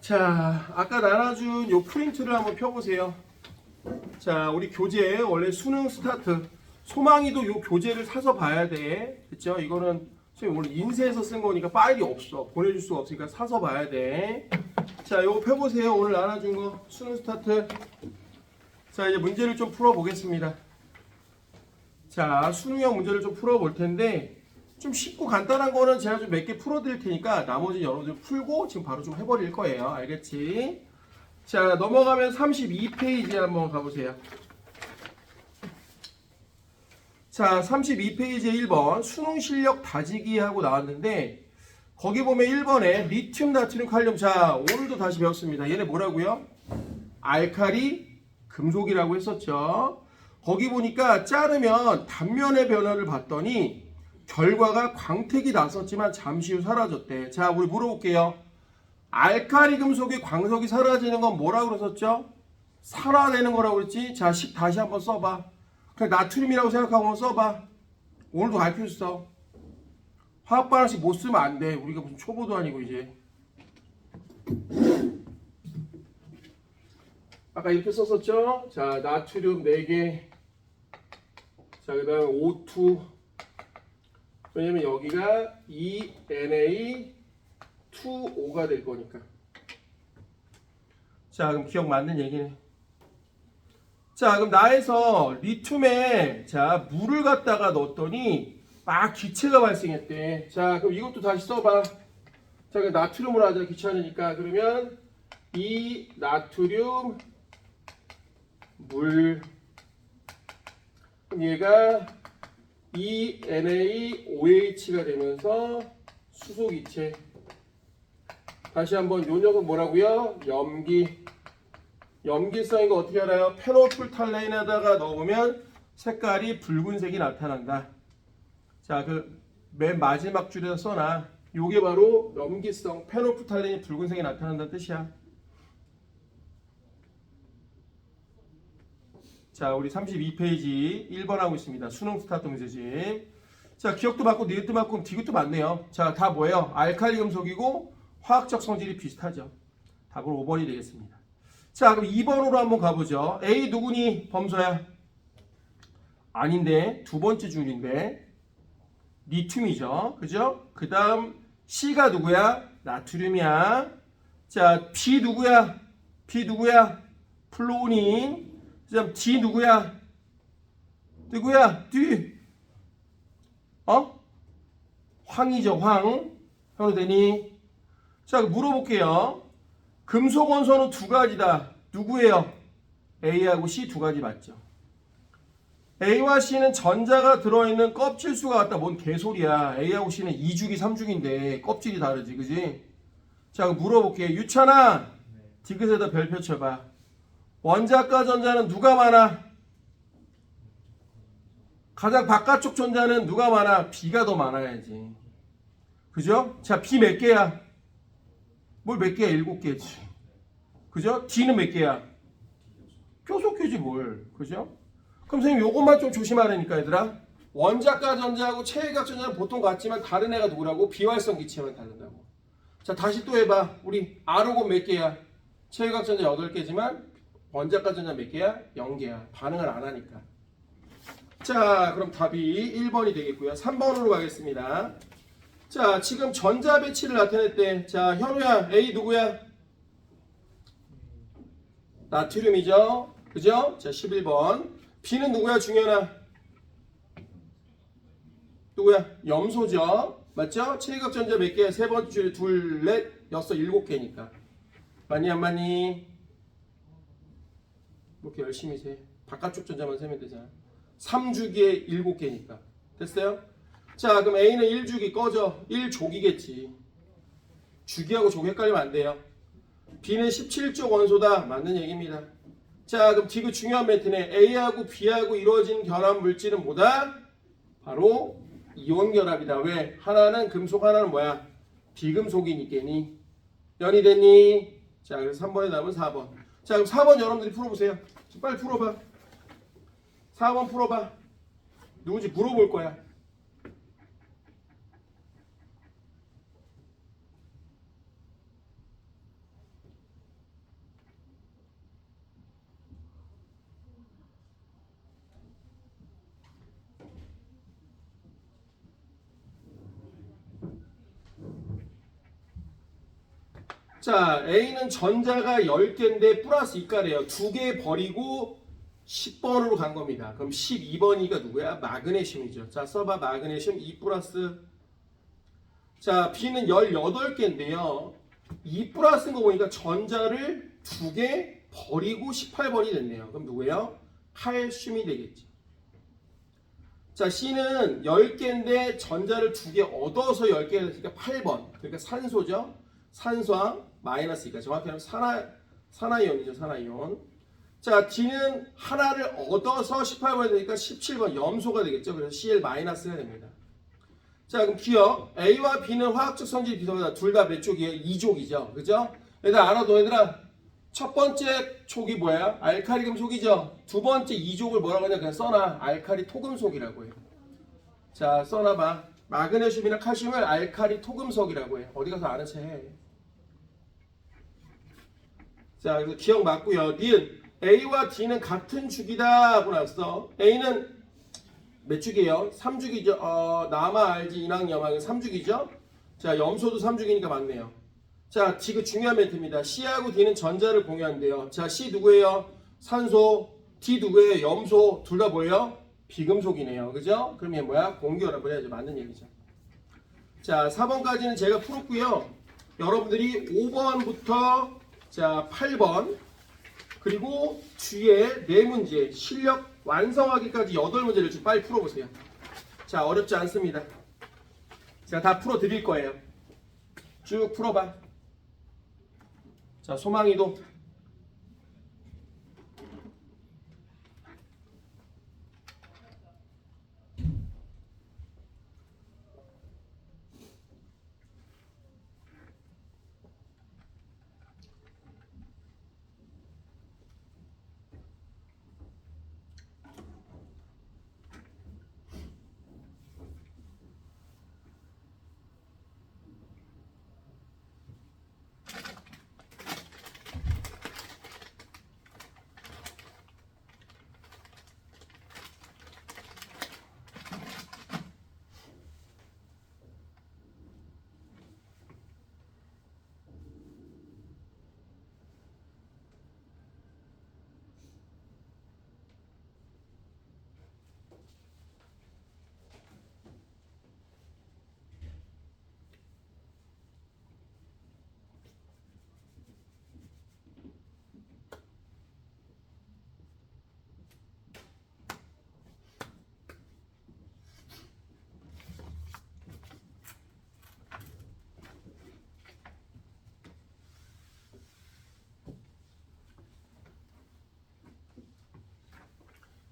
자, 아까 나눠준 요 프린트를 한번 펴보세요. 자, 우리 교재 원래 수능 스타트 소망이도 요 교재를 사서 봐야 돼. 그쵸? 이거는 선생님 오늘 인쇄해서 쓴 거니까 파일이 없어. 보내줄 수가 없으니까 사서 봐야 돼. 자, 요거 펴보세요. 오늘 나눠준 거 수능 스타트. 자, 이제 문제를 좀 풀어보겠습니다. 자, 수능형 문제를 좀 풀어볼 텐데 좀 쉽고 간단한 거는 제가 좀 몇 개 풀어드릴 테니까 나머지 여러분들 풀고 지금 바로 좀 해버릴 거예요. 알겠지? 자, 넘어가면 32페이지 한번 가보세요. 자, 32페이지에 1번 수능 실력 다지기 하고 나왔는데 거기 보면 1번에 리튬, 나트륨, 칼륨. 자, 오늘도 다시 배웠습니다. 얘네 뭐라고요? 알칼리 금속이라고 했었죠. 거기 보니까 자르면 단면의 변화를 봤더니 결과가 광택이 났었지만 잠시 후 사라졌대. 자, 우리 물어볼게요. 알칼리 금속의 광석이 사라지는 건 뭐라고 그랬었죠? 살아내는 거라고 그랬지? 자, 식 다시 한번 써봐. 그냥 나트륨이라고 생각하고 한번 써봐. 오늘도 가르쳐 줬어. 화학 반응식 못 쓰면 안 돼. 우리가 무슨 초보도 아니고 이제. 아까 이렇게 썼었죠? 자, 나트륨 4개. 자, 그 다음에 O2. 왜냐면 여기가 ENA2O가 될 거니까. 자, 그럼 기억 맞는 얘기네. 자, 그럼 나에서 리튬에 자 물을 갖다가 넣었더니 막 기체가 발생했대. 자, 그럼 이것도 다시 써봐. 자, 그럼 나트륨으로 하자. 귀찮으니까. 그러면 이 나트륨 물. 그럼 얘가 ENaOH가 되면서 수소기체. 다시 한번 요 녀석 뭐라고요? 염기. 염기성 이거 어떻게 알아요? 페놀풀탈레인에다가 넣으면 색깔이 붉은색이 나타난다. 자, 그 맨 마지막 줄에다 써놔. 요게 바로 염기성 페놀풀탈레인이 붉은색이 나타난다는 뜻이야. 자, 우리 32페이지 1번 하고 있습니다. 수능 스타트 문제집. 자, 기억도 맞고 니은도 맞고 디귿도 맞네요. 자, 다 뭐예요? 알칼리 금속이고 화학적 성질이 비슷하죠. 답은 5번이 되겠습니다. 자, 그럼 2번으로 한번 가보죠. A 누구니? 범서야? 아닌데 두 번째 줄인데 리튬이죠. 그죠? 그 다음 C가 누구야? 나트륨이야. 자, B 누구야? B 누구야? 플로닌. 그 다음 D 누구야? 누구야? D. 황이죠. 황. 형도 되니? 자, 물어볼게요. 금속 원소는 두 가지다. 누구예요? A하고 C 두 가지 맞죠? A와 C는 전자가 들어있는 껍질수가 같다. 뭔 개소리야. A하고 C는 2주기 3주기인데 껍질이 다르지. 그지? 자, 그럼 물어볼게요. 유찬아, 디귿에다 별 펼쳐봐. 원자과 전자는 누가 많아? 가장 바깥쪽 전자는 누가 많아? B가 더 많아야지. 그죠? 자, B 몇 개야? 뭘 몇 개야? 7개지. 그죠? D는 몇 개야? 교속계지 뭘. 그죠? 그럼 선생님 요것만 좀 조심하라니까 얘들아. 원자과 전자하고 체외각 전자는 보통 같지만 다른 애가 누구라고? 비활성 기체만 다른다고. 자, 다시 또 해봐. 우리 R호곤 몇 개야? 체외각 전자 8개지만 원자과 전자 몇 개야? 0개야. 반응을 안 하니까. 자, 그럼 답이 1번이 되겠고요. 3번으로 가겠습니다. 자, 지금 전자 배치를 나타냈대. 자, 현우야, A 누구야? 나트륨이죠. 그죠? 자, 11번. B는 누구야, 중현아? 누구야? 염소죠. 맞죠? 체외각 전자 몇 개야? 세 번째 줄에 둘, 넷, 여섯, 7개니까. 맞니, 안 맞니? 이렇게 열심히 세. 바깥쪽 전자만 세면 되잖아. 3주기에 7개니까. 됐어요? 자, 그럼 A는 1주기 꺼져. 1족이겠지. 주기하고 족 헷갈리면 안 돼요. B는 17족 원소다. 맞는 얘기입니다. 자, 그럼 디귿 중요한 멘트네. A하고 B하고 이루어진 결합 물질은 뭐다? 바로 이온 결합이다. 왜? 하나는 금속, 하나는 뭐야? 비금속이니까니. 연이 됐니? 자, 그래서 3번에 남은 4번. 자, 그럼 4번 여러분들이 풀어보세요. 빨리 풀어봐. 4번 풀어봐. 누군지 물어볼 거야. 자, A는 전자가 10개인데 플러스 2가래요. 2개 버리고 10번으로 간 겁니다. 그럼 12번이가 누구야? 마그네슘이죠. 자, 써봐. 마그네슘 2 플러스. 자, B는 18개인데요. 2 플러스인 거 보니까 전자를 2개 버리고 18번이 됐네요. 그럼 누구예요? 칼슘이 되겠지. 자, C는 10개인데 전자를 2개 얻어서 10개가 됐으니까 8번. 그러니까 산소죠. 산소항 마이너스 2가 정확히 하면 산화이온이죠. 산화이온. 자, D는 하나를 얻어서 18번이 되니까 17번 염소가 되겠죠. 그래서 Cl 마이너스가 됩니다. 자, 그럼 기억. A와 B는 화학적 성질이 비슷하다. 둘 다 몇 족이에요? 2족이죠. 그죠? 얘들아 알아둬. 얘들아 첫 번째 촉이 뭐야? 알카리 금속이죠. 두 번째 2족을 뭐라고 하냐? 그냥 써놔. 알카리 토금속이라고 해요. 자, 써놔봐. 마그네슘이나 칼슘을 알카리 토금속이라고 해. 어디 가서 아는 체 해. 자, 그래서 기억 맞고요. 니은 A와 D는 같은 축이다 하고 나왔어. A는 몇 축이에요? 3축이죠. 나만 알지 인왕 염왕은 3축이죠. 자, 염소도 3축이니까 맞네요. 자, D 그 중요한 멘트입니다. C하고 D는 전자를 공유한대요. 자, C 누구예요? 산소. D 누구예요? 염소. 둘 다 뭐예요? 비금속이네요. 그죠? 그럼 얘 뭐야? 공유연합을 해야죠. 맞는 얘기죠. 자, 4번까지는 제가 풀었고요. 여러분들이 5번부터 자 8번 그리고 뒤에 4문제 실력 완성하기까지 8문제를 좀 빨리 풀어보세요. 자, 어렵지 않습니다. 제가 다 풀어드릴 거예요. 쭉 풀어봐. 자, 소망이도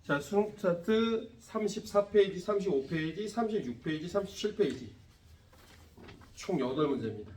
자, 수능 차트 34페이지, 35페이지, 36페이지, 37페이지 총 8문제입니다.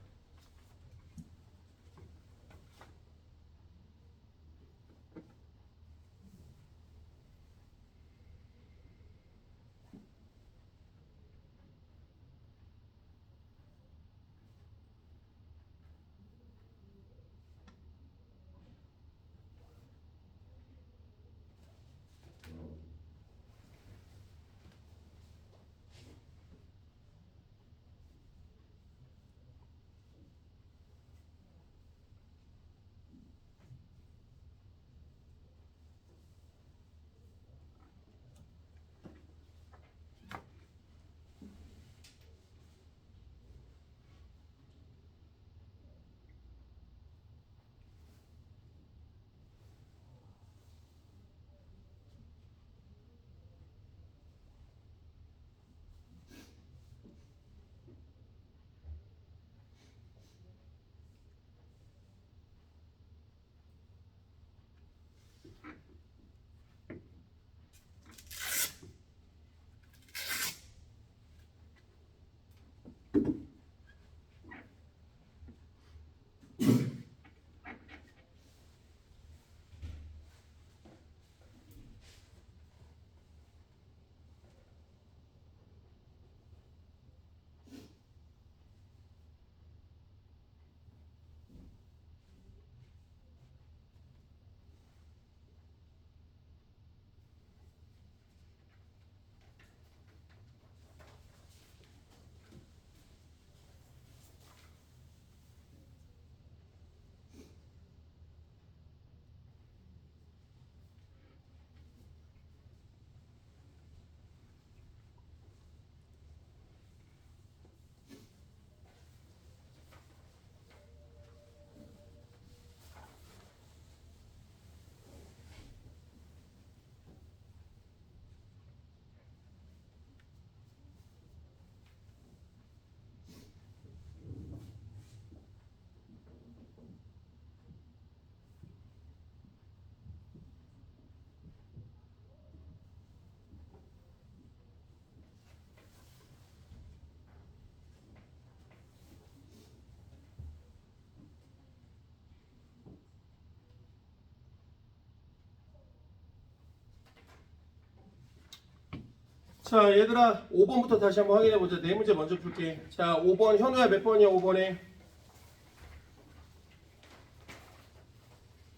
자, 얘들아 5번부터 다시 한번 확인해 보자. 네 문제 먼저 풀게. 자, 5번 현우야 몇 번이야? 5번에.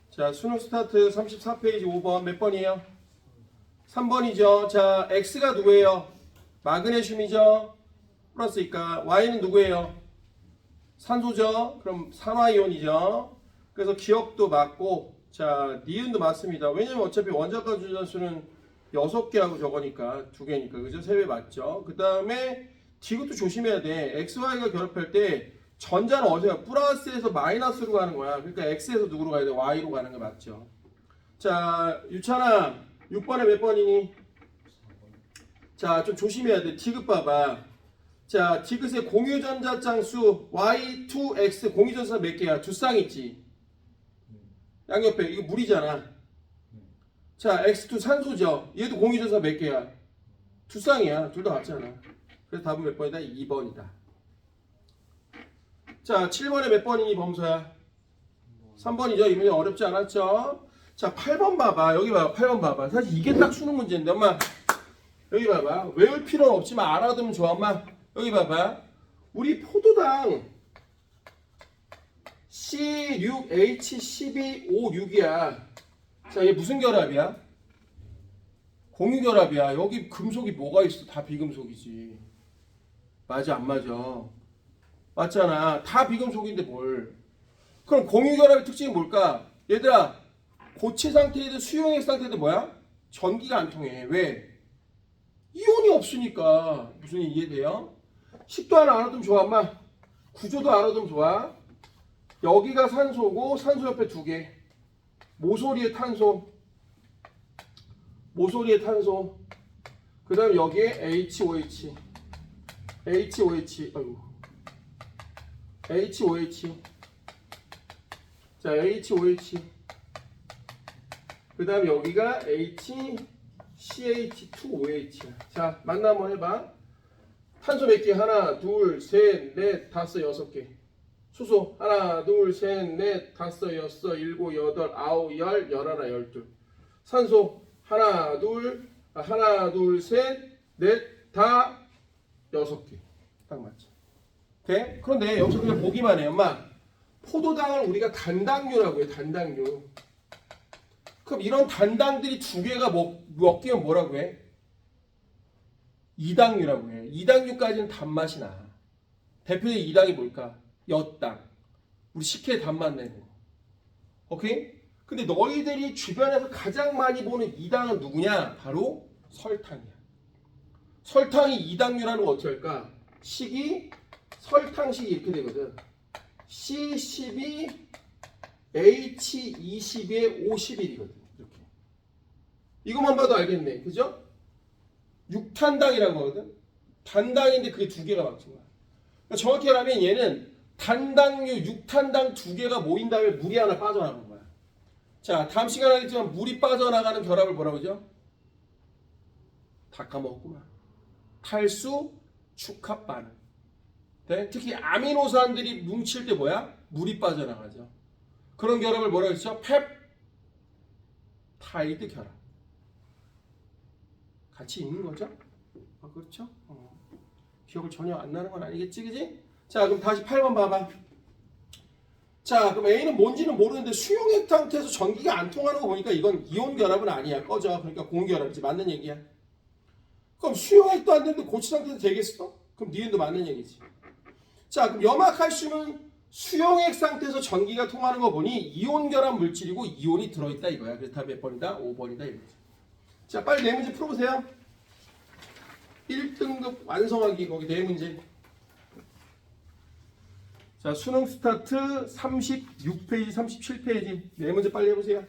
자, 수능 스타트 34페이지 5번 몇 번이에요? 3번이죠. 자, X가 누구예요? 마그네슘이죠. 플러스니까 Y는 누구예요? 산소죠. 그럼 산화이온이죠. 그래서 기억도 맞고, 자, 니은도 맞습니다. 왜냐면 어차피 원자과 주전수는 6개하고 저거니까 2개니까 그죠? 3배 맞죠. 그 다음에 이것도 조심해야 돼. XY가 결합할 때 전자는 어디야? 플러스에서 마이너스로 가는 거야. 그러니까 X에서 누구로 가야 돼? Y로 가는 거 맞죠? 자, 유찬아 6번에 몇 번이니? 자, 좀 조심해야 돼. 디귿 봐봐. 자, 디귿의 공유전자장 수 Y2X 공유전자 몇 개야? 두 쌍 있지? 양옆에 이거 물이잖아. 자, X2 산소죠. 얘도 공유전자 몇 개야? 두 쌍이야. 둘 다 같잖아. 그래서 답은 몇 번이다? 2번이다. 자, 7번에 몇 번이니 범서야? 3번이죠. 이 문제 어렵지 않았죠? 자, 8번 봐봐. 여기 봐봐. 8번 봐봐. 사실 이게 딱 수능 문제인데 엄마 여기 봐봐. 외울 필요는 없지만 알아두면 좋아. 엄마 여기 봐봐. 우리 포도당 C6H12O6이야. 자, 얘 무슨 결합이야? 공유결합이야. 여기 금속이 뭐가 있어? 다 비금속이지. 맞아, 안 맞아? 맞잖아. 다 비금속인데 뭘. 그럼 공유결합의 특징이 뭘까? 얘들아, 고체 상태에도 수용액 상태에도 뭐야? 전기가 안 통해. 왜? 이온이 없으니까. 무슨 일 이해돼요? 식도 하나 알아두면 좋아, 엄마. 구조도 알아두면 좋아. 여기가 산소고 산소 옆에 2개. 모서리에 탄소. 모서리에 탄소. 그 다음 여기에 HOH. HOH. 아이고. HOH. 자, HOH. 그 다음 여기가 HCH2OH야. 자, 만나 한번 해봐. 탄소 몇 개? 하나, 둘, 셋, 넷, 다섯, 6개. 수소 하나, 둘, 셋, 넷, 다섯, 여섯, 일곱, 여덟, 아홉, 열, 열하나, 12. 산소 하나, 둘, 셋, 넷, 다 6개. 딱 맞죠? 돼? 그런데 여기서 그냥 보기만 해. 엄마, 포도당을 우리가 단당류라고 해. 단당류. 그럼 이런 단당들이 2개가 몇 개면 뭐라고 해? 이당류라고 해. 이당류까지는 단맛이 나. 대표적인 이당이 뭘까? 엿당. 우리 식혜 단맛 내는 거. 오케이? 근데 너희들이 주변에서 가장 많이 보는 이당은 누구냐? 바로 설탕이야. 설탕이 이당류라는 거 어떻게 할까? 식이 설탕식이 이렇게 되거든. C12, H20에 51이거든. 이렇게. 이것만 봐도 알겠네. 그죠? 육탄당이라고 하거든. 단당인데 그게 2개가 막힌 거야. 그러니까 정확히 말하면 얘는 단당류, 육탄당 2개가 모인 다음에 물이 하나 빠져나가는 거야. 자, 다음 시간에 하겠지만 물이 빠져나가는 결합을 뭐라고 하죠? 다 까먹었구만. 탈수, 축합 반응. 네? 특히 아미노산들이 뭉칠 때 뭐야? 물이 빠져나가죠. 그런 결합을 뭐라고 했죠? 펩타이드 결합. 같이 있는 거죠? 아, 그렇죠? 기억을 전혀 안 나는 건 아니겠지, 그지? 자, 그럼 다시 8번 봐봐. 자, 그럼 A는 뭔지는 모르는데 수용액 상태에서 전기가 안 통하는 거 보니까 이건 이온 결합은 아니야. 꺼져. 그러니까 공결합이지. 맞는 얘기야. 그럼 수용액도 안 되는데 고체 상태에서 되겠어? 그럼 니은도 맞는 얘기지. 자, 그럼 염화칼슘은 수용액 상태에서 전기가 통하는 거 보니 이온 결합 물질이고 이온이 들어있다 이거야. 그래서 답 몇 번이다? 5번이다 이거지. 자, 빨리 네 문제 풀어보세요. 1등급 완성하기 거기 네 문제. 자, 수능 스타트 36페이지, 37페이지. 네 문제 빨리 해보세요.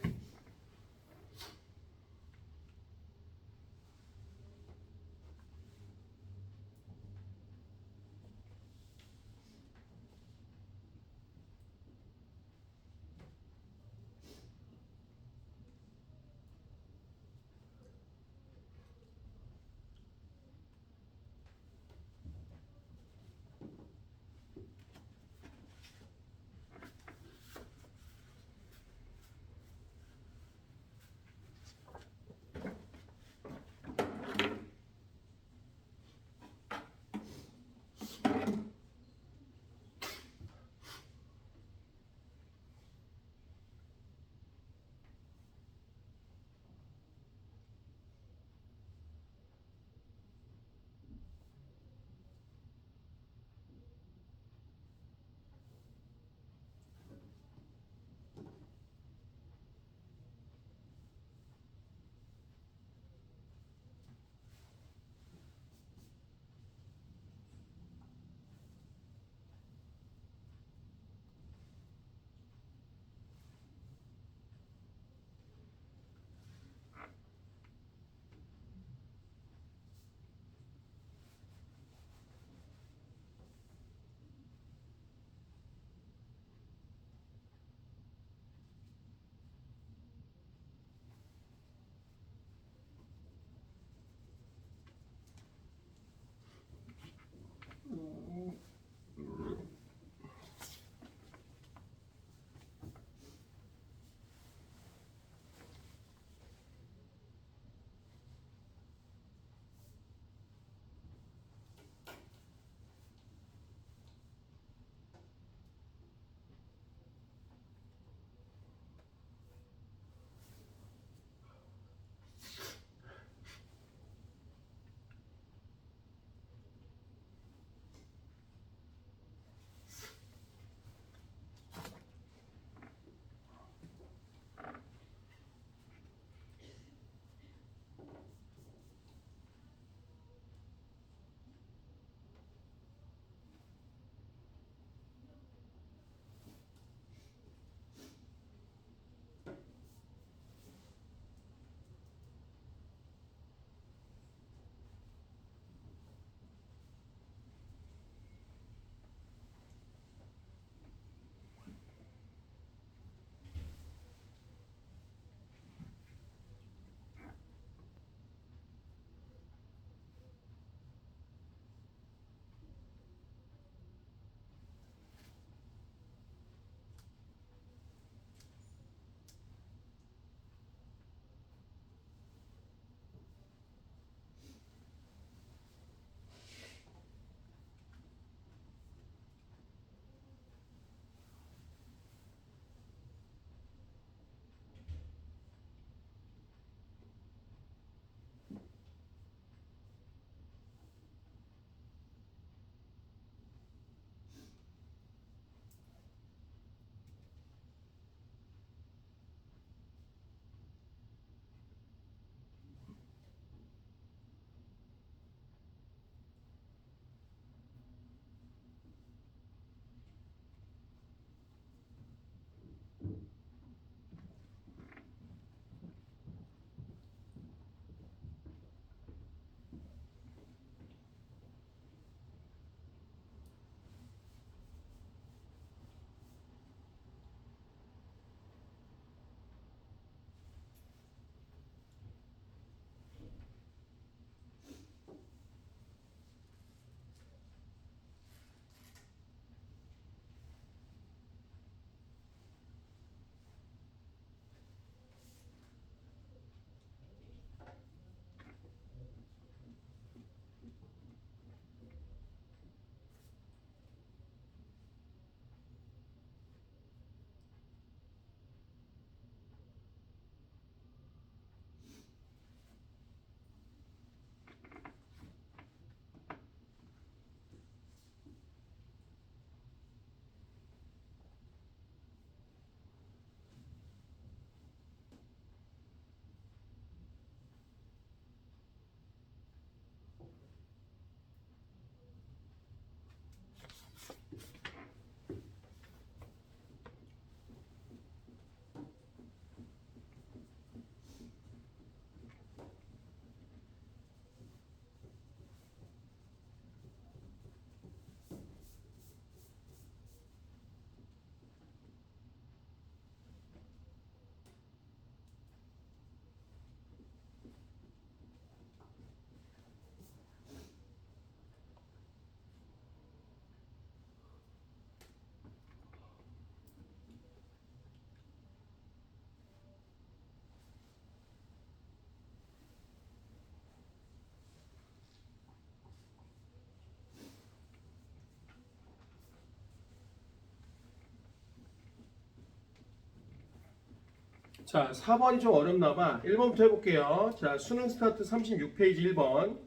자, 4번이 좀 어렵나 봐. 1번부터 해볼게요. 자, 수능 스타트 36페이지 1번.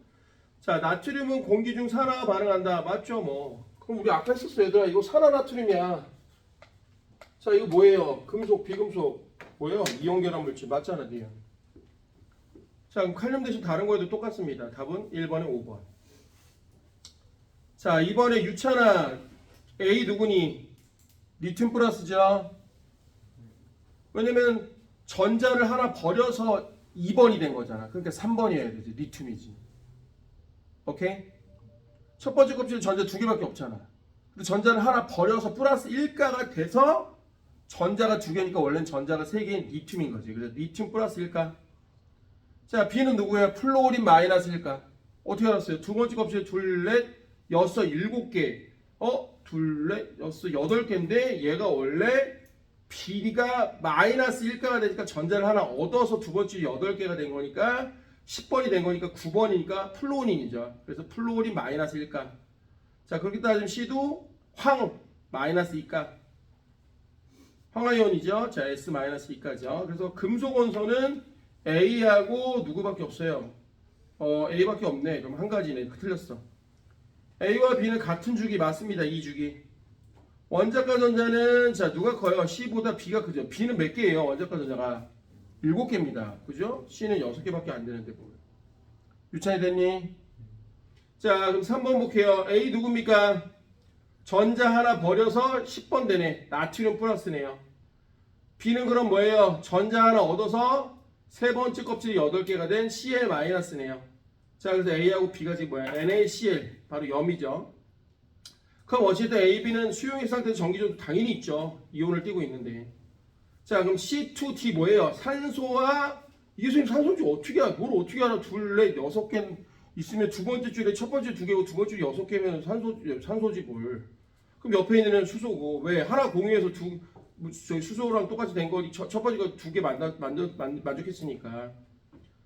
자, 나트륨은 공기 중 산화와 반응한다. 맞죠, 뭐. 그럼 우리 아까 했었어, 얘들아. 이거 산화나트륨이야. 자, 이거 뭐예요? 금속, 비금속. 뭐예요? 이온결합 물질. 맞잖아, 니은. 자, 그럼 칼륨 대신 다른 거에도 똑같습니다. 답은 1번에 5번. 자, 2번에 유차나 A 누구니? 리튬 플러스죠. 왜냐면 전자를 하나 버려서 2번이 된 거잖아. 그러니까 3번이어야 되지. 리튬이지. 오케이? 첫 번째 껍질에 전자 2개밖에 없잖아. 근데 전자를 하나 버려서 플러스 1가가 돼서 전자가 2개니까 원래는 전자가 3개인 리튬인 거지. 그래서 리튬 플러스 1가. 자, B는 누구야? 플로린 마이너스 1가. 어떻게 알았어요? 두 번째 껍질에 둘, 넷, 여섯, 7개. 둘, 넷, 여섯, 8개인데 얘가 원래 B가 마이너스 1가가 되니까 전자를 하나 얻어서 두 번째 8개가 된 거니까 10번이 된 거니까 9번이니까 플로린이죠. 그래서 플로린 마이너스 1가. 자, 그렇게 따지면 C도 황 마이너스 2가. 황화이온이죠. 자, S 마이너스 2가죠. 그래서 금속 원소는 A하고 누구밖에 없어요? A밖에 없네. 그럼 한 가지네. 틀렸어. A와 B는 같은 주기 맞습니다. 이 주기. 원자과 전자는 자 누가 커요? C보다 B가 크죠. B는 몇 개예요? 원자과 전자가 7개입니다. 그죠? C는 6개밖에 안 되는데 보면. 유찬이 됐니? 자, 그럼 3번 볼게요. A 누굽니까? 전자 하나 버려서 10번 되네. 나트륨 플러스네요. B는 그럼 뭐예요? 전자 하나 얻어서 세 번째 껍질이 8개가 된 Cl 마이너스네요. 자, 그래서 A하고 B가 지금 뭐야? NaCl. 바로 염이죠. 그럼 어쨌든 A, B는 수용액 상태에서 전기전도 당연히 있죠. 이온을 띠고 있는데. 자, 그럼 C2D 뭐예요? 산소와 이게 선생님 산소인지 어떻게 알아? 뭘 어떻게 알아? 둘, 넷, 6개 있으면 두 번째 줄에 첫 번째 2개고 두 번째 줄에 6개면 산소지 뭘. 그럼 옆에 있는 애는 수소고. 왜? 하나 공유해서 저희 수소랑 똑같이 된 거니 첫 번째가 2개 만족했으니까.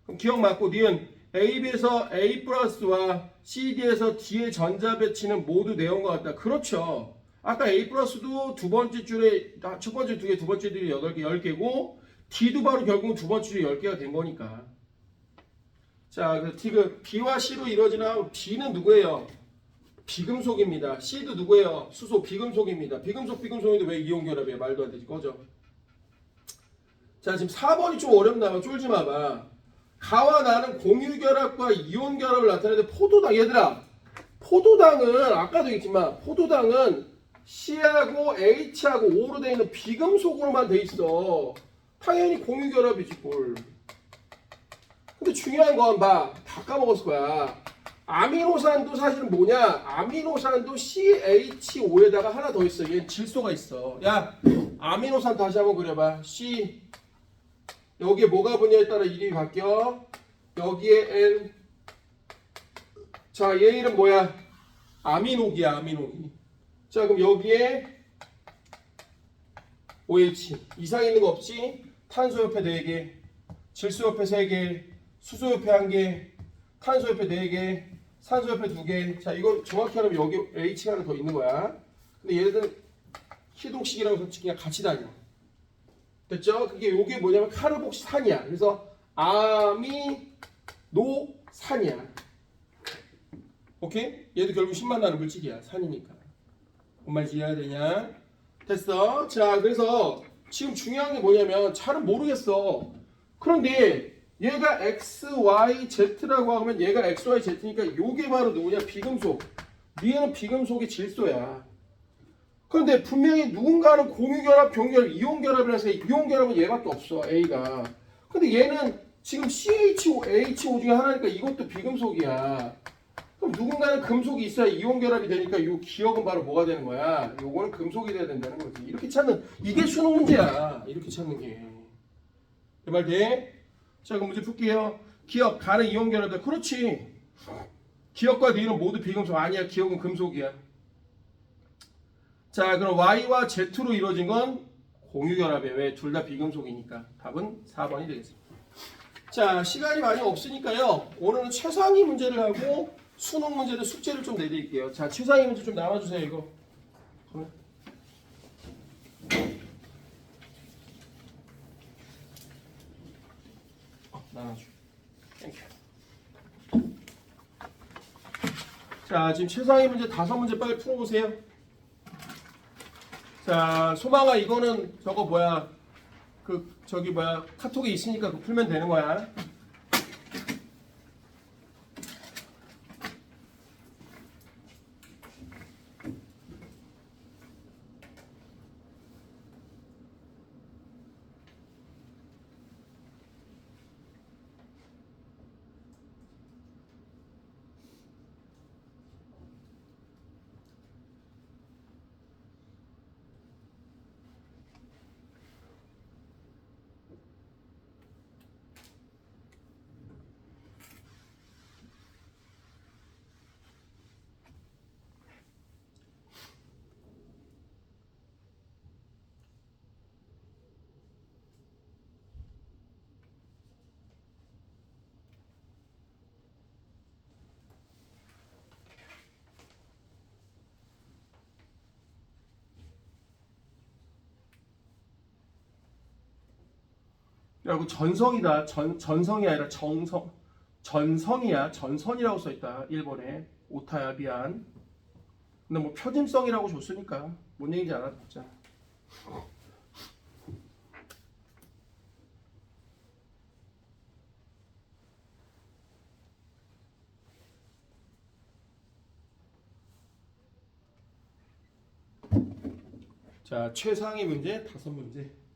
그럼 기억 맞고 니은 AB에서 A 플러스와 CD에서 D의 전자 배치는 모두 내용과 같다. 그렇죠. 아까 A 플러스도 두 번째 줄에 첫 번째 2개, 두 번째 줄에 8개, 10개고 D도 바로 결국은 두 번째 줄에 10개가 된 거니까. 자, 그래서 B와 C로 이루어지는 B는 누구예요? 비금속입니다. C도 누구예요? 수소, 비금속입니다. 비금속인데 왜 이온결합이야? 말도 안 되지. 꺼져. 자, 지금 4번이 좀 어렵나 봐. 쫄지 마봐. 가와 나는 공유결합과 이온결합을 나타내는데 포도당, 얘들아, 포도당은 아까도 얘기했지만 포도당은 C하고 H하고 O로 되어 있는 비금속으로만 돼 있어. 당연히 공유결합이지 뭘. 근데 중요한 건 봐, 다 까먹었을 거야. 아미노산도 사실은 뭐냐? 아미노산도 CHO에다가 하나 더 있어. 얘는 질소가 있어. 야, 아미노산 다시 한번 그려봐. C 여기에 뭐가 붙냐에 따라 이름이 바뀌어. 여기에 N. 자, 얘 이름 뭐야? 아미노기야, 아미노기. 자, 그럼 여기에 OH. 이상 있는 거 없지? 탄소 옆에 4개, 질소 옆에 3개, 수소 옆에 1개, 탄소 옆에 4개, 산소 옆에 2개. 자, 이거 정확히 하면 여기 H가 하나 더 있는 거야. 근데 얘네들은 희동식이라고 해서 그냥 같이 다녀. 됐죠? 그게 요게 뭐냐면 카르복산이야. 그래서 아미노산이야. 오케이? 얘도 결국 신만 나는 물질이야. 산이니까. 뭔 말인지 이해해야 되냐? 됐어. 자, 그래서 지금 중요한 게 뭐냐면 잘은 모르겠어. 그런데 얘가 XYZ라고 하면 얘가 XYZ니까 요게 바로 누구냐? 비금속. 얘는 비금속의 질소야. 그런데 분명히 누군가는 공유결합, 병결합, 이온결합이라서 이온결합은 얘밖에 없어. A가. 근데 얘는 지금 CHO, HO 중에 하나니까 이것도 비금속이야. 그럼 누군가는 금속이 있어야 이온결합이 되니까 이 기억은 바로 뭐가 되는 거야? 요거는 금속이 돼야 된다는 거지. 이렇게 찾는, 이게 수능 문제야. 이렇게 찾는 게. 내 말 돼? 자, 그럼 문제 풀게요. 기억, 가는 이온결합이다. 그렇지. 기억과 니은 모두 비금속 아니야. 기억은 금속이야. 자, 그럼 Y와 Z로 이루어진 건 공유결합이에요. 왜? 둘 다 비금속이니까. 답은 4번이 되겠습니다. 자, 시간이 많이 없으니까요. 오늘은 최상위 문제를 하고 수능 문제를 숙제를 좀 내드릴게요. 자, 최상위 문제 좀 나와주세요. 이거. 나눠줘. 땡큐. 자, 지금 최상위 문제 5문제 빨리 풀어보세요. 자, 소망아 이거는 저거 뭐야? 저기 뭐야? 카톡에 있으니까 그거 풀면 되는 거야. 그리고 전성이다. 전성이 아니라 정성. 전성이야. 전선이라고 써있다. 1번에. 오타야. 미안. 근데 뭐 표준성이라고 줬으니까 뭔 얘기인지 알아듣자. 자, 최상위 문제 5문제.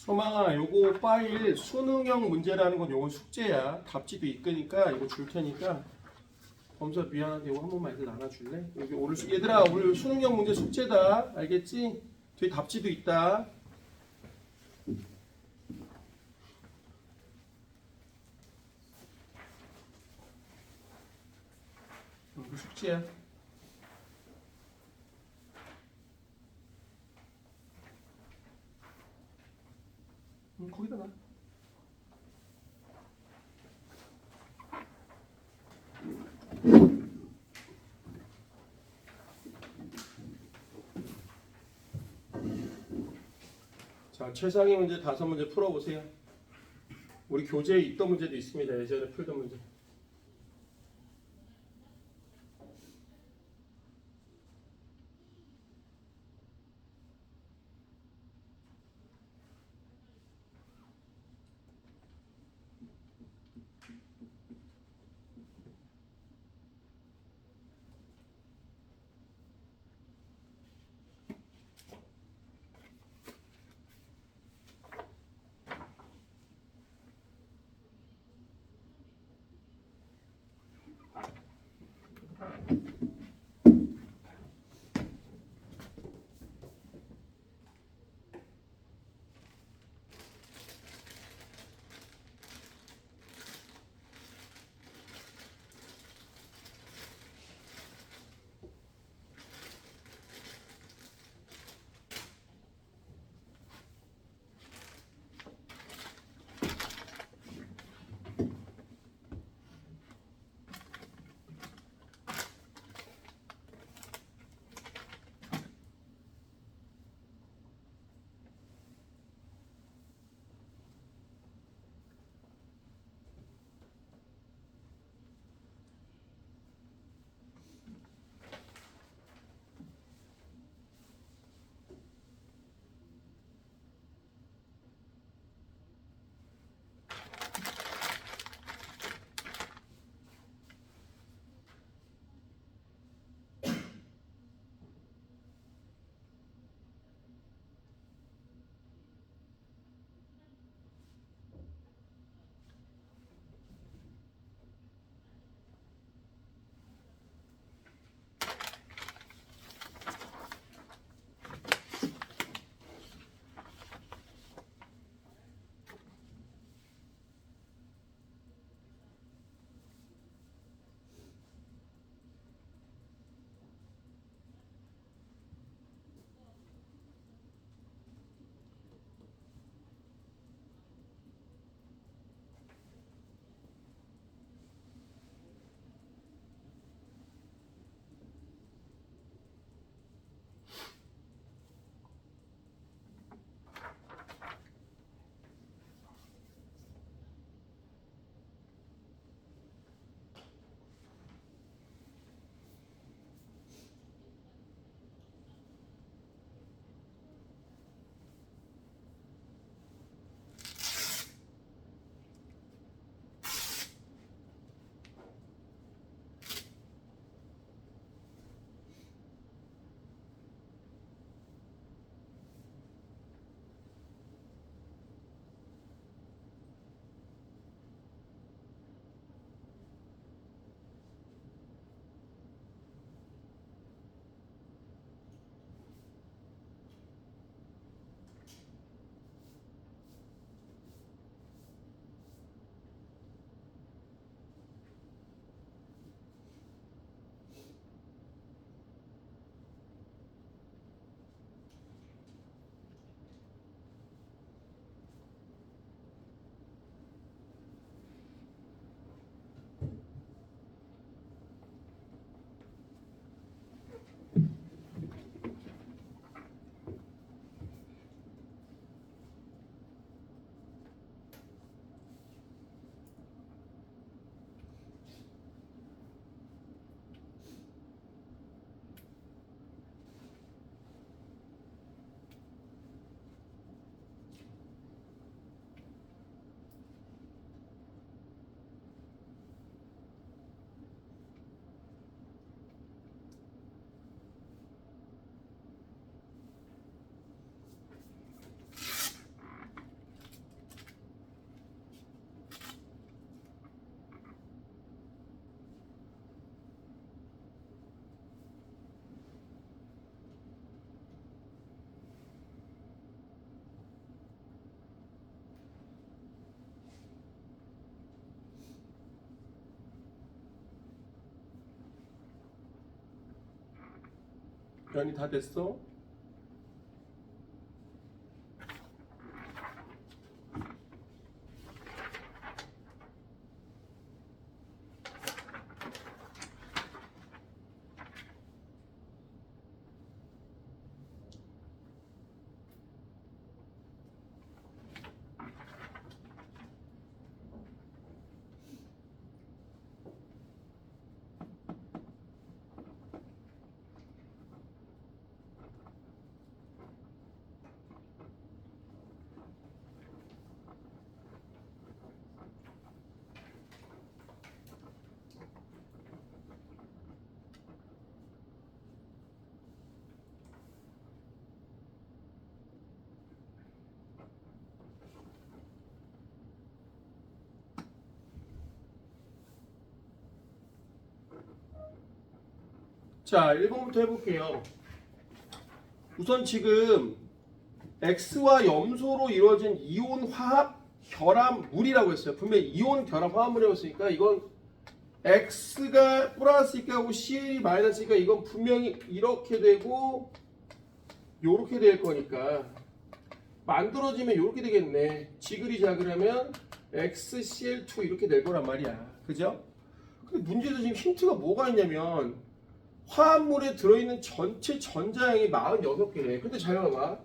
소망아, 요거 파일 수능형 문제라는 건 요거 숙제야. 답지도 있으니까 이거 줄 테니까 범서 미안한데 이거 한 번만 애들 나눠줄래? 여기 오늘 얘들아 오늘 수능형 문제 숙제다. 알겠지? 뒤에 답지도 있다. 이거 숙제야. 거기다 놔. 자, 최상위 문제 5문제 풀어보세요. 우리 교재에 있던 문제도 있습니다. 예전에 풀던 문제. 연이 다 됐어? 자, 1번부터 해볼게요. 우선 지금 X와 염소로 이루어진 이온 화합 결합물이라고 했어요. 분명히 이온 결합 화합물이라고 했으니까 이건 X가 플러스니까 하고 CL이 마이너스니까 이건 분명히 이렇게 되고 요렇게 될 거니까 만들어지면 요렇게 되겠네. 지그리 자그라면 XCl2 이렇게 될 거란 말이야. 그죠? 근데 문제에서 지금 힌트가 뭐가 있냐면 화합물에 들어있는 전체 전자량이 46개래. 근데 잘 봐봐.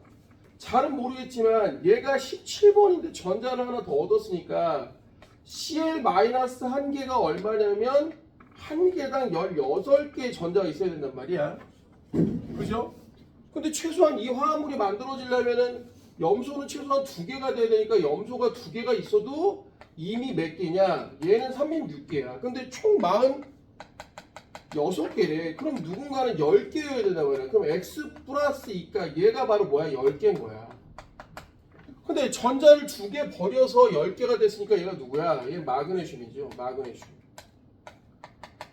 잘은 모르겠지만 얘가 17번인데 전자를 하나 더 얻었으니까 Cl-1개가 얼마냐면 한 개당 16개의 전자가 있어야 된단 말이야. 그죠? 근데 최소한 이 화합물이 만들어지려면은 염소는 최소한 2개가 돼야 되니까 염소가 2개가 있어도 이미 몇 개냐? 얘는 36개야. 근데 총 46개래. 그럼 누군가는 10개여야 된다고 그래. 그럼 X 플러스 2가 얘가 바로 뭐야? 10개인 거야. 근데 전자를 2개 버려서 10개가 됐으니까 얘가 누구야? 얘 마그네슘이죠. 마그네슘.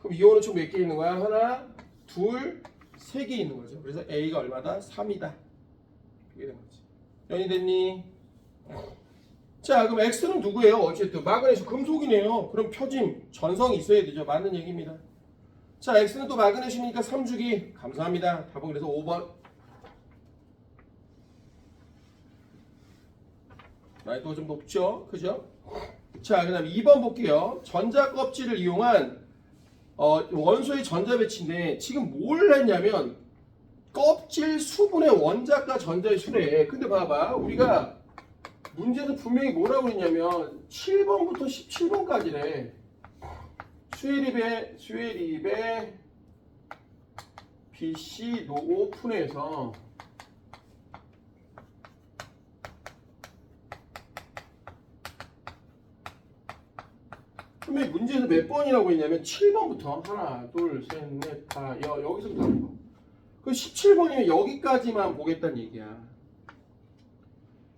그럼 이온은 총 몇 개 있는 거야? 하나, 둘, 3개 있는 거죠. 그래서 A가 얼마다? 3이다. 이게 된 거지. 연이 됐니? 자, 그럼 X는 누구예요? 어쨌든 마그네슘 금속이네요. 그럼 표짐, 전성이 있어야 되죠. 맞는 얘기입니다. 자, X는 또 마그네슘이니까 3주기. 감사합니다. 답은 그래서 5번. 난이도가 좀 높죠? 그죠? 자, 그 다음 2번 볼게요. 전자 껍질을 이용한 원소의 전자 배치인데 지금 뭘 했냐면 껍질 수분의 원자과 전자의 수래. 근데 봐봐. 우리가 문제에서 분명히 뭐라고 했냐면 7번부터 17번까지래. 수혜립의 BC 노 오픈해서 그러면 문제에서 몇 번이라고 했냐면 7번부터 하나, 둘, 셋, 넷, 다 여기서부터 하는 거. 그 17번이면 여기까지만 보겠다는 얘기야.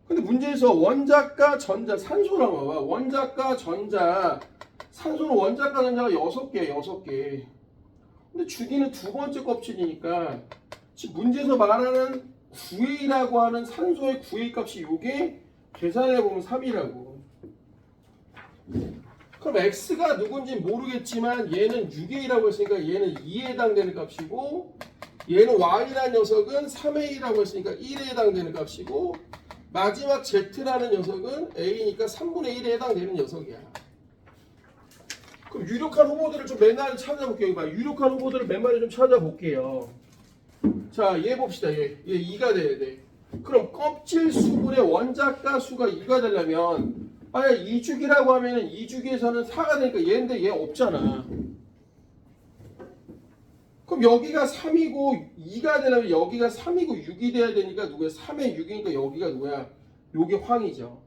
근데 문제에서 원자과 전자, 산소라고 봐봐. 원자과 전자, 산소는 원자과 전자가 6개, 6개. 근데 주기는 두 번째 껍질이니까 지금 문제에서 말하는 9A라고 하는 산소의 9A 값이 요게 계산해보면 3이라고. 그럼 X가 누군지 모르겠지만 얘는 6A라고 했으니까 얘는 2에 해당되는 값이고 얘는 Y라는 녀석은 3A라고 했으니까 1에 해당되는 값이고 마지막 Z라는 녀석은 A니까 3분의 1에 해당되는 녀석이야. 그럼 유력한 후보들을 좀 맨날 찾아볼게요. 유력한 후보들을 맨날에 좀 찾아볼게요. 자, 얘 봅시다. 얘 2가 돼야 돼. 그럼 껍질 수분의 원자가 수가 2가 되려면 만약 2주기라고 하면은 2주기에서는 4가 되니까 얘인데 얘 없잖아. 그럼 여기가 3이고 2가 되려면 여기가 3이고 6이 돼야 되니까 누구야? 3에 6이니까 여기가 누구야? 요게 황이죠.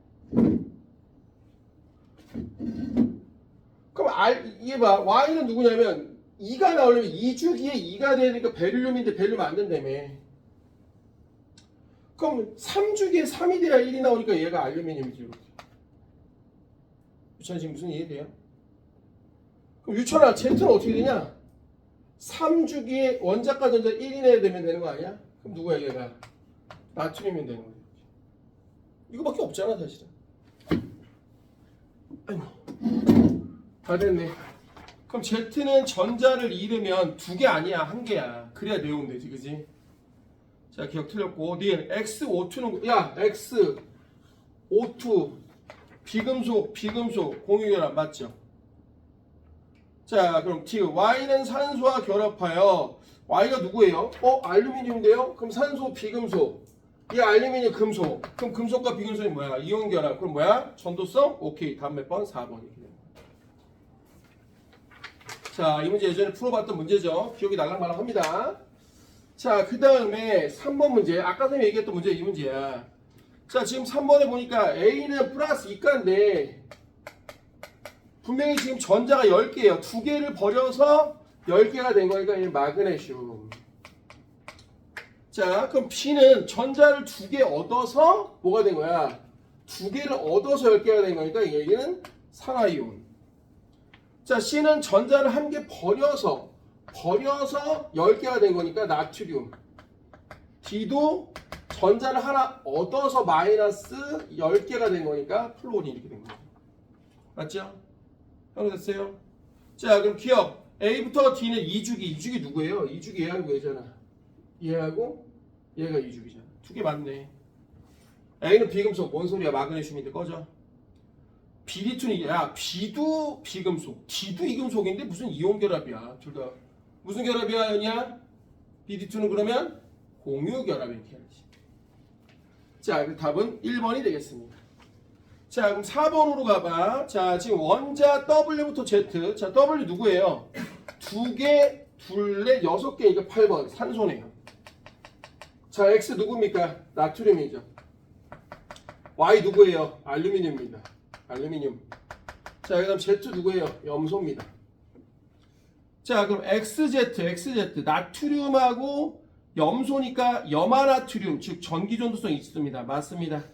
그럼 이게 봐. Y는 누구냐면 2가 나오려면 2주기에 2가 돼야 되니까 베릴륨인데 베릴륨 안 된다며. 그럼 3주기에 3이 돼야 1이 나오니까 얘가 알루미늄이지. 이렇게. 유찬아 지금 무슨 이해돼요? 그럼 유찬아 Z는 어떻게 되냐? 3주기에 원자과 전자 1이 내야 되면 되는 거 아니야? 그럼 누구야 얘가? 나트륨이면 되는 거야. 이거밖에 없잖아 사실은. 아이고. 다 됐네. 그럼 Z는 전자를 잃으면 2개 아니야 1개야. 그래야 내용되지 그지? 자, 기억 틀렸고. 니은 XO2는 야, XO2 비금속 공유결합 맞죠? 자, 그럼 T Y는 산소와 결합하여 Y가 누구예요? 알루미늄인데요? 그럼 산소 비금속. 이 알루미늄 금속. 그럼 금속과 비금속이 뭐야? 이온 결합. 그럼 뭐야? 전도성? 오케이. 다음 몇 번? 4번 이렇게 됩니다. 자, 이 문제 예전에 풀어봤던 문제죠. 기억이 날랑말랑합니다. 자, 그 다음에 3번 문제. 아까 전에 얘기했던 문제 이 문제야. 자, 지금 3번에 보니까 A는 플러스 2가인데 분명히 지금 전자가 10개예요. 2개를 버려서 10개가 된 거니까 이 마그네슘. 자, 그럼 B는 전자를 2개 얻어서 뭐가 된 거야? 2개를 얻어서 10개가 된 거니까 얘는 산화이온. 자, C는 전자를 1개 버려서 10개가 된 거니까 나트륨. D도 전자를 하나 얻어서 마이너스 10개가 된 거니까 플로린 이렇게 된 거예요. 맞죠? 됐어요? 자, 그럼 기억. A부터 D는 2주기. 2주기 누구예요? 2주기 얘하고 얘잖아. 얘하고 얘가 2주기잖아. 2개 맞네. A는 비금속. 뭔 소리야? 마그네슘인데 꺼져. BD2는 야, B도 비금속. D도 이금속인데 무슨 이온 결합이야. 둘 다. 무슨 결합이야, 연이야? BD2는 그러면 공유 결합 이렇게 해야지. 자, 그 답은 1번이 되겠습니다. 자, 그럼 4번으로 가봐. 자, 지금 원자 W부터 Z. 자, W 누구예요? 2개, 둘레, 6개니까 8번. 산소네요. 자, X 누굽니까? 나트륨이죠. Y 누구예요? 알루미늄입니다. 알루미늄. 자, 그 다음 Z 누구예요? 염소입니다. 자, 그럼 XZ. 나트륨하고 염소니까 염화나트륨, 즉 전기전도성이 있습니다. 맞습니다.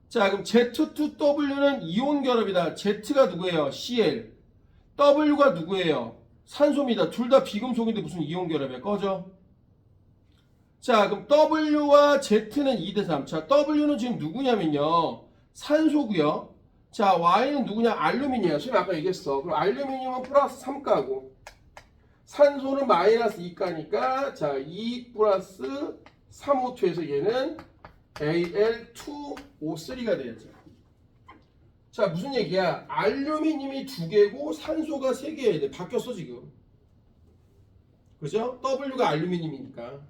자, 그럼 Z2W는 이온 결합이다. Z가 누구예요? Cl. W가 누구예요? 산소입니다. 둘 다 비금속인데 무슨 이온 결합이야? 꺼져. 자, 그럼 W와 Z는 2대3. 자, W는 지금 누구냐면요. 산소고요. 자, Y는 누구냐? 알루미늄이야. 지금 아까 얘기했어. 그럼 알루미늄은 플러스 3가고 산소는 마이너스 2가니까 자, 2 플러스 3O2에서 얘는 Al2O3가 돼야죠. 자, 무슨 얘기야? 알루미늄이 2개고 산소가 3개여야 돼. 바뀌었어 지금. 그죠? W가 알루미늄이니까.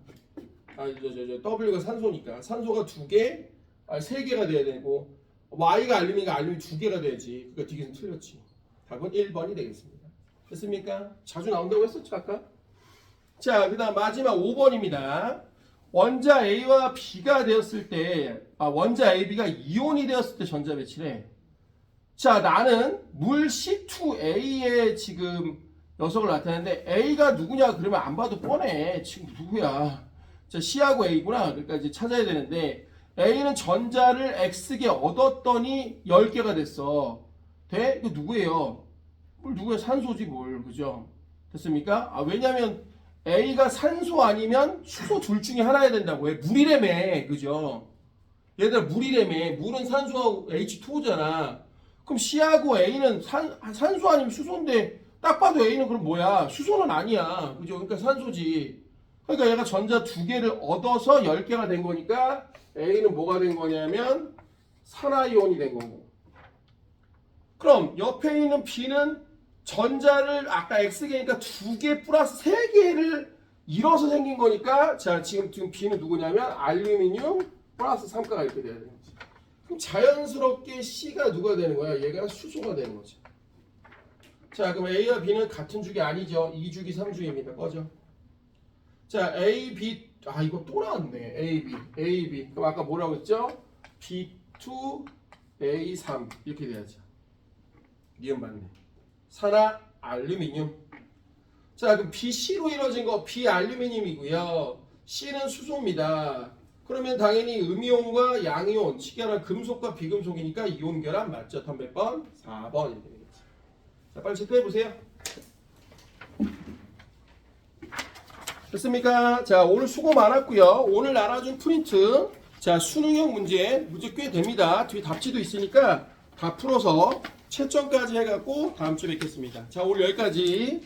W가 산소니까. 산소가 2개, 3개가 돼야 되고 Y가 알루미늄이니까 알루미늄 2개가 돼야지. 그러니까 뒤에서 틀렸지. 답은 1번이 되겠습니다. 됐습니까? 자주 나온다고 했었죠 아까? 자, 그 다음 마지막 5번입니다. 원자 A와 B가 되었을 때 원자 A, B가 이온이 되었을 때 전자 배치래. 자, 나는 물 C2A의 지금 녀석을 나타내는데 A가 누구냐 그러면 안 봐도 뻔해. 지금 누구야? 자, C하고 A구나. 그러니까 이제 찾아야 되는데 A는 전자를 X개 얻었더니 10개가 됐어. 돼? 이거 누구예요? 누구야? 산소지 뭘. 그죠? 됐습니까? 왜냐면 A가 산소 아니면 수소 둘 중에 하나야 된다고 해. 물이래매. 그죠? 얘들아 물이래매. 물은 산소하고 H2O잖아. 그럼 C하고 A는 산소 아니면 수소인데 딱 봐도 A는 그럼 뭐야? 수소는 아니야. 그죠? 그러니까 산소지. 그러니까 얘가 전자 2개를 얻어서 10개가 된 거니까 A는 뭐가 된 거냐면 산화이온이 된 거고. 그럼 옆에 있는 B는 전자를 아까 X개니까 2개 플러스 3개를 잃어서 생긴 거니까 자, 지금 B는 누구냐면 알루미늄 플러스 3가가 이렇게 돼야 되는 거지. 그럼 자연스럽게 C가 누가 되는 거야? 얘가 수소가 되는 거지. 자, 그럼 A와 B는 같은 주기 아니죠. 2주기 3주기입니다. 꺼져. 자, A, B 이거 또 나왔네. A, B 그럼 아까 뭐라고 했죠? B2, A3 이렇게 돼야죠. 니은 맞네. 산화 알루미늄. 자, 그럼 BC로 이루어진 거 비알루미늄이고요. C는 수소입니다. 그러면 당연히 음이온과 양이온, 직결한 금속과 비금속이니까 이온 결합 맞죠? 답 몇 번? 4번 이렇게 되겠지. 자, 빨리 체크해 보세요. 됐습니까? 자, 오늘 수고 많았고요. 오늘 나눠준 프린트. 자, 수능형 문제 꽤 됩니다. 뒤에 답지도 있으니까 다 풀어서 채점까지 해갖고 다음 주에 뵙겠습니다. 자, 오늘 여기까지.